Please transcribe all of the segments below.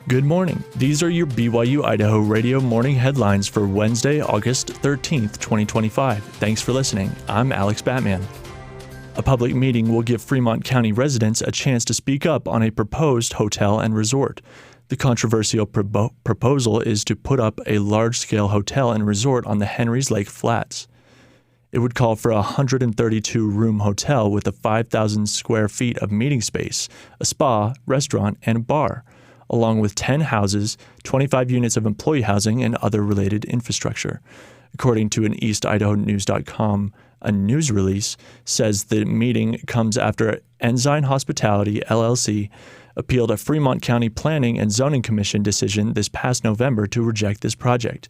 Good morning. These are your BYU-Idaho radio morning headlines for Wednesday, August 13th, 2025. Thanks for listening. I'm Alex Batman. A public meeting will give Fremont County residents a chance to speak up on a proposed hotel and resort. The controversial proposal is to put up a large-scale hotel and resort on the Henry's Lake Flats. It would call for a 132-room hotel with a 5,000 square feet of meeting space, a spa, restaurant, and a bar, along with 10 houses, 25 units of employee housing, and other related infrastructure. According to an EastIdahoNews.com, a news release says the meeting comes after Ensign Hospitality, LLC, appealed a Fremont County Planning and Zoning Commission decision this past November to reject this project.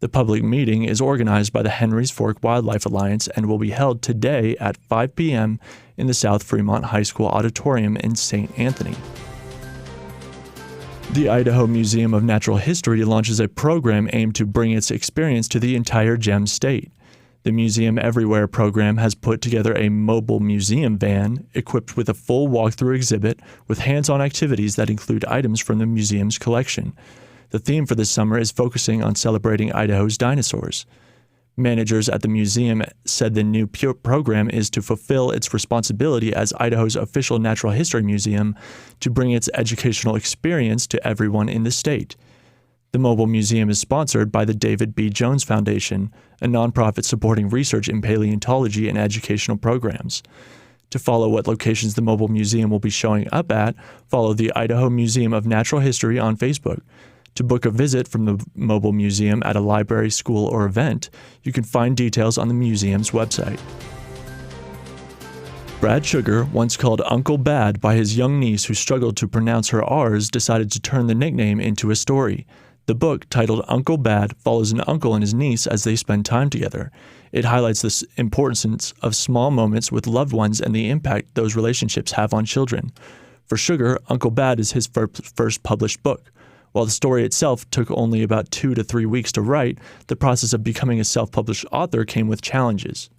The public meeting is organized by the Henry's Fork Wildlife Alliance and will be held today at 5 p.m. in the South Fremont High School Auditorium in St. Anthony. The Idaho Museum of Natural History launches a program aimed to bring its experience to the entire GEM state. The Museum Everywhere program has put together a mobile museum van equipped with a full walkthrough exhibit with hands-on activities that include items from the museum's collection. The theme for this summer is focusing on celebrating Idaho's dinosaurs. Managers at the museum said the new program is to fulfill its responsibility as Idaho's official natural history museum to bring its educational experience to everyone in the state. The mobile museum is sponsored by the David B. Jones Foundation, a nonprofit supporting research in paleontology and educational programs. To follow what locations the mobile museum will be showing up at, follow the Idaho Museum of Natural History on Facebook. To book a visit from the mobile museum at a library, school, or event, you can find details on the museum's website. Brad Sugar, once called Uncle Bad by his young niece who struggled to pronounce her R's, decided to turn the nickname into a story. The book, titled Uncle Bad, follows an uncle and his niece as they spend time together. It highlights the importance of small moments with loved ones and the impact those relationships have on children. For Sugar, Uncle Bad is his first published book. While the story itself took only about 2 to 3 weeks to write, the process of becoming a self-published author came with challenges.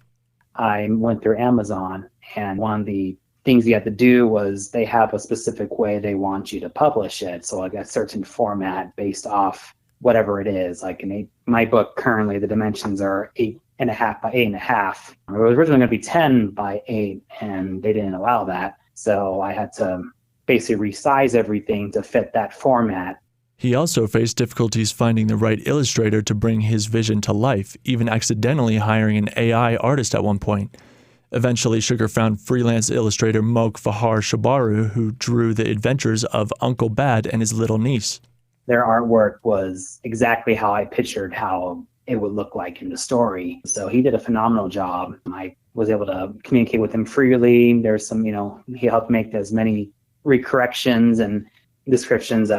I went through Amazon, and one of the things you have to do was they have a specific way they want you to publish it. So like a certain format based off whatever it is. Like my book currently, the dimensions are 8.5 by 8.5. It was originally going to be 10 by 8, and they didn't allow that. So I had to basically resize everything to fit that format. He also faced difficulties finding the right illustrator to bring his vision to life, even accidentally hiring an AI artist at one point. Eventually, Sugar found freelance illustrator Mok Fahar Shabaru, who drew the adventures of Uncle Bad and his little niece. Their artwork was exactly how I pictured how it would look like in the story. So he did a phenomenal job. I was able to communicate with him freely. There's some, he helped make as many recorrections and descriptions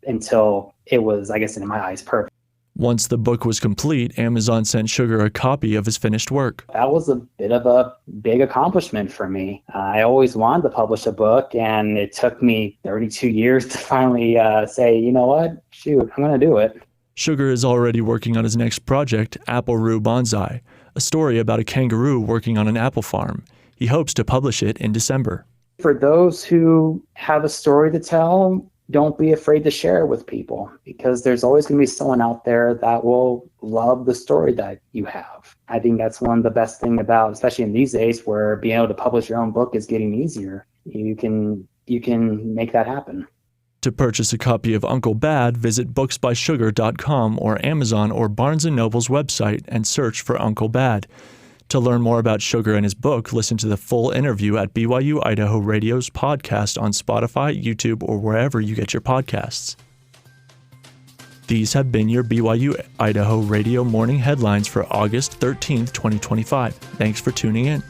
until it was, I guess, in my eyes, perfect. Once the book was complete, Amazon sent Sugar a copy of his finished work. That was a bit of a big accomplishment for me. I always wanted to publish a book, and it took me 32 years to finally say, you know what, shoot, I'm going to do it. Sugar is already working on his next project, Apple Roo Bonsai, a story about a kangaroo working on an apple farm. He hopes to publish it in December. For those who have a story to tell, don't be afraid to share it with people, because there's always going to be someone out there that will love the story that you have. I think that's one of the best things about, especially in these days where being able to publish your own book is getting easier. You can make that happen. To purchase a copy of Uncle Bad, visit booksbysugar.com or Amazon or Barnes & Noble's website and search for Uncle Bad. To learn more about Sugar and his book, listen to the full interview at BYU-Idaho Radio's podcast on Spotify, YouTube, or wherever you get your podcasts. These have been your BYU-Idaho Radio morning headlines for August 13th, 2025. Thanks for tuning in.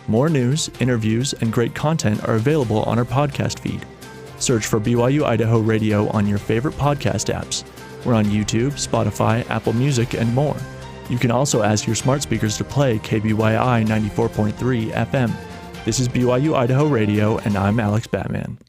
More news, interviews, and great content are available on our podcast feed. Search for BYU-Idaho Radio on your favorite podcast apps. We're on YouTube, Spotify, Apple Music, and more. You can also ask your smart speakers to play KBYI 94.3 FM. This is BYU-Idaho Radio, and I'm Alex Batman.